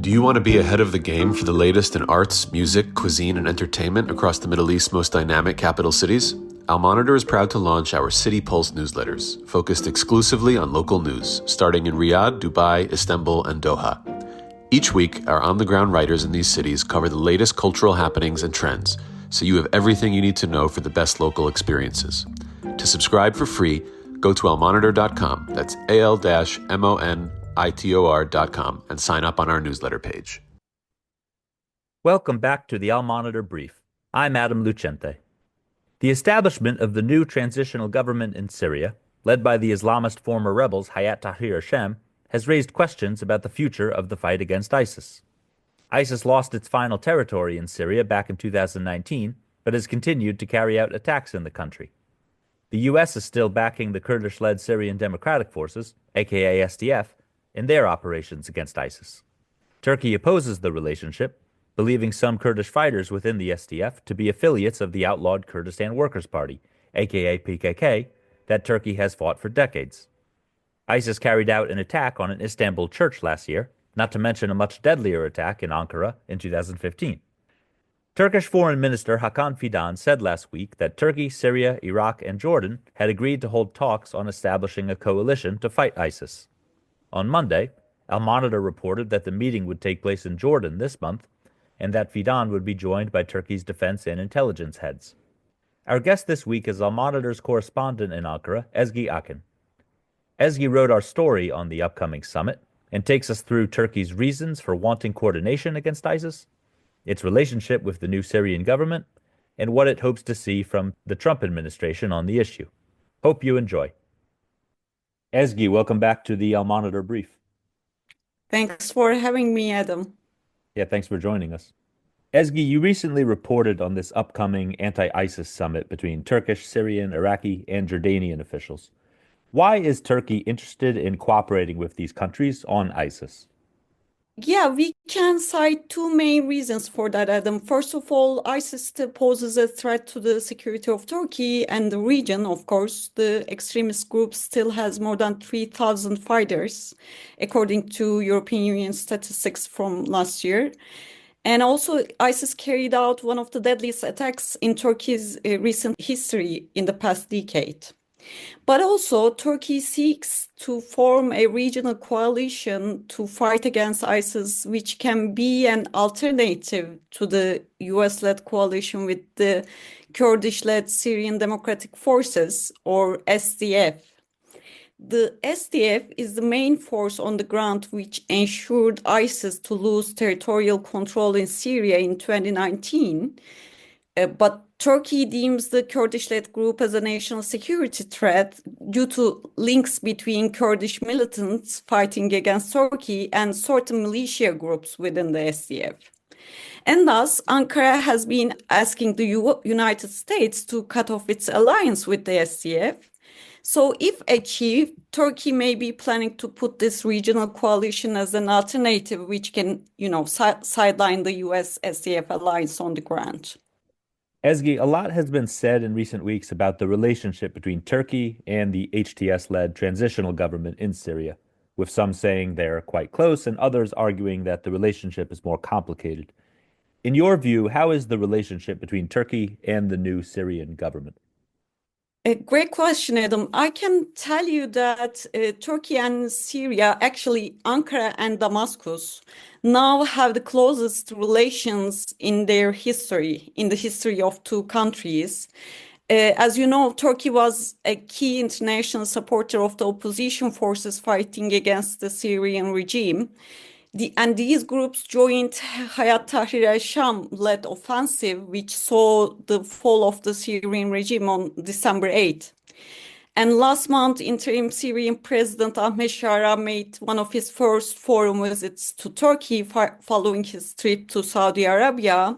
Do you want to be ahead of the game for the latest in arts, music, cuisine, and entertainment across the Middle East's most dynamic capital cities? Al Monitor is proud to launch our City Pulse newsletters, focused exclusively on local news, starting in Riyadh, Dubai, Istanbul, and Doha. Each week, our on-the-ground writers in these cities cover the latest cultural happenings and trends, so you have everything you need to know for the best local experiences. To subscribe for free, go to almonitor.com, that's al-monitor.com, and sign up on our newsletter page. Welcome back to the Al Monitor Brief. I'm Adam Lucente. The establishment of the new transitional government in Syria, led by the Islamist former rebels Hayat Tahrir al-Sham, has raised questions about the future of the fight against ISIS. ISIS lost its final territory in Syria back in 2019, but has continued to carry out attacks in the country. The U.S. is still backing the Kurdish-led Syrian Democratic Forces, aka SDF, in their operations against ISIS. Turkey opposes the relationship, believing some Kurdish fighters within the SDF to be affiliates of the outlawed Kurdistan Workers' Party, aka PKK, that Turkey has fought for decades. ISIS carried out an attack on an Istanbul church last year, not to mention a much deadlier attack in Ankara in 2015. Turkish Foreign Minister Hakan Fidan said last week that Turkey, Syria, Iraq, and Jordan had agreed to hold talks on establishing a coalition to fight ISIS. On Monday, Al Monitor reported that the meeting would take place in Jordan this month, and that Fidan would be joined by Turkey's defense and intelligence heads. Our guest this week is Al Monitor's correspondent in Ankara, Ezgi Akin. Ezgi wrote our story on the upcoming summit and takes us through Turkey's reasons for wanting coordination against ISIS, its relationship with the new Syrian government, and what it hopes to see from the Trump administration on the issue. Hope you enjoy. Ezgi, welcome back to the Al Monitor Brief. Thanks for having me, Adam. Yeah, thanks for joining us. Ezgi, you recently reported on this upcoming anti-ISIS summit between Turkish, Syrian, Iraqi, and Jordanian officials. Why is Turkey interested in cooperating with these countries on ISIS? Yeah, we can cite two main reasons for that, Adam. First of all, ISIS still poses a threat to the security of Turkey and the region. Of course, the extremist group still has more than 3,000 fighters, according to European Union statistics from last year. And also, ISIS carried out one of the deadliest attacks in Turkey's recent history in the past decade. But also, Turkey seeks to form a regional coalition to fight against ISIS, which can be an alternative to the US-led coalition with the Kurdish-led Syrian Democratic Forces, or SDF. The SDF is the main force on the ground which ensured ISIS to lose territorial control in Syria in 2019. But Turkey deems the Kurdish-led group as a national security threat due to links between Kurdish militants fighting against Turkey and certain militia groups within the SDF. And thus, Ankara has been asking the United States to cut off its alliance with the SDF. So if achieved, Turkey may be planning to put this regional coalition as an alternative which can, sideline the US-SDF alliance on the ground. Ezgi, a lot has been said in recent weeks about the relationship between Turkey and the HTS-led transitional government in Syria, with some saying they're quite close and others arguing that the relationship is more complicated. In your view, how is the relationship between Turkey and the new Syrian government? A great question, Adam. I can tell you that Turkey and Syria, actually Ankara and Damascus, now have the closest relations in their history, in the history of two countries. As you know, Turkey was a key international supporter of the opposition forces fighting against the Syrian regime. And these groups joined Hayat Tahrir al-Sham-led offensive, which saw the fall of the Syrian regime on December 8th. And last month, interim Syrian President Ahmed Shara made one of his first foreign visits to Turkey following his trip to Saudi Arabia.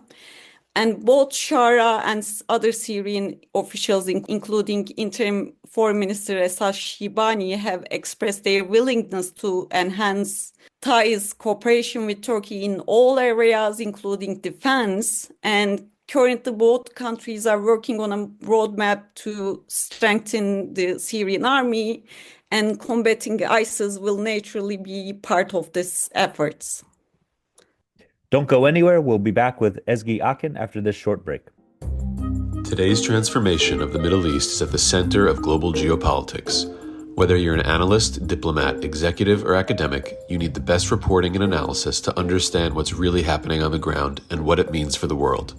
And both Shara and other Syrian officials, including interim Foreign Minister Esad Shibani, have expressed their willingness to enhance ties, cooperation with Turkey in all areas, including defense. And currently, both countries are working on a roadmap to strengthen the Syrian army, and combating ISIS will naturally be part of these efforts. Don't go anywhere. We'll be back with Ezgi Akin after this short break. Today's transformation of the Middle East is at the center of global geopolitics. Whether you're an analyst, diplomat, executive, or academic, you need the best reporting and analysis to understand what's really happening on the ground and what it means for the world.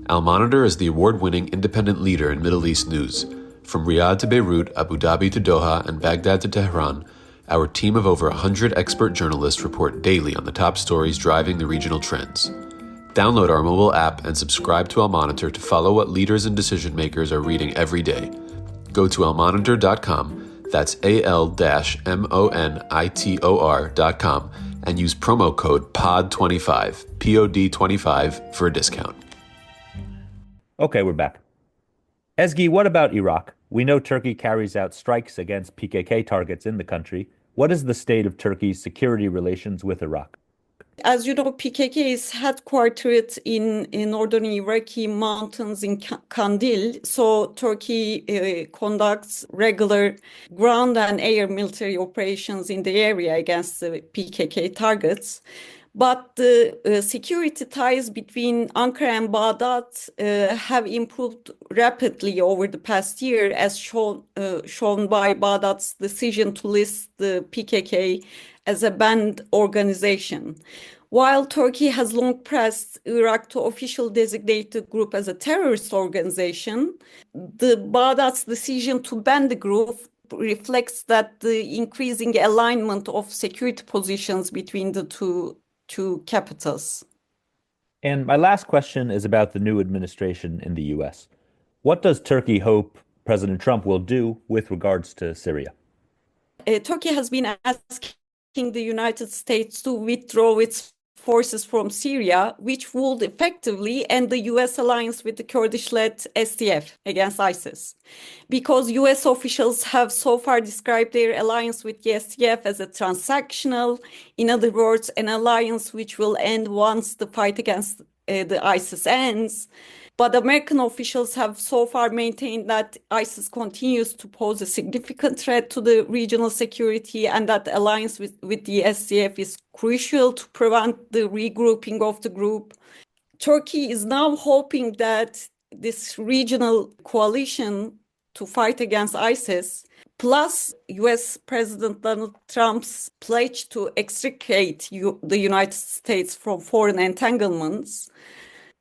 Al-Monitor is the award-winning independent leader in Middle East news. From Riyadh to Beirut, Abu Dhabi to Doha, and Baghdad to Tehran, our team of over 100 expert journalists report daily on the top stories driving the regional trends. Download our mobile app and subscribe to Al-Monitor to follow what leaders and decision makers are reading every day. Go to almonitor.com, that's AL-MONITOR.com, and use promo code POD25, POD25 for a discount. Okay, we're back. Ezgi, what about Iraq? We know Turkey carries out strikes against PKK targets in the country. What is the state of Turkey's security relations with Iraq? As you know, PKK is headquartered in northern Iraqi mountains in Kandil. So Turkey conducts regular ground and air military operations in the area against the PKK targets. But the security ties between Ankara and Baghdad have improved rapidly over the past year, as shown by Baghdad's decision to list the PKK as a banned organization. While Turkey has long pressed Iraq to officially designate the group as a terrorist organization, the Baghdad's decision to ban the group reflects that the increasing alignment of security positions between the two capitals. And my last question is about the new administration in the US. What does Turkey hope President Trump will do with regards to Syria? Turkey has been asking the United States to withdraw its forces from Syria, which would effectively end the US alliance with the Kurdish-led SDF against ISIS. Because US officials have so far described their alliance with the SDF as a transactional, in other words, an alliance which will end once the fight against the ISIS ends. But American officials have so far maintained that ISIS continues to pose a significant threat to the regional security, and that alliance with the SDF is crucial to prevent the regrouping of the group. Turkey is now hoping that this regional coalition to fight against ISIS, plus US President Donald Trump's pledge to extricate the United States from foreign entanglements,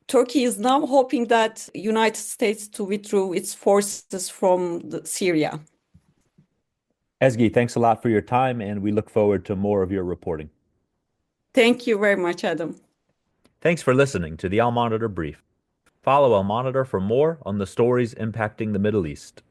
Turkey is now hoping that United States to withdraw its forces from Syria. Ezgi, thanks a lot for your time, and we look forward to more of your reporting. Thank you very much, Adam. Thanks for listening to the Al Monitor Brief. Follow Al Monitor for more on the stories impacting the Middle East.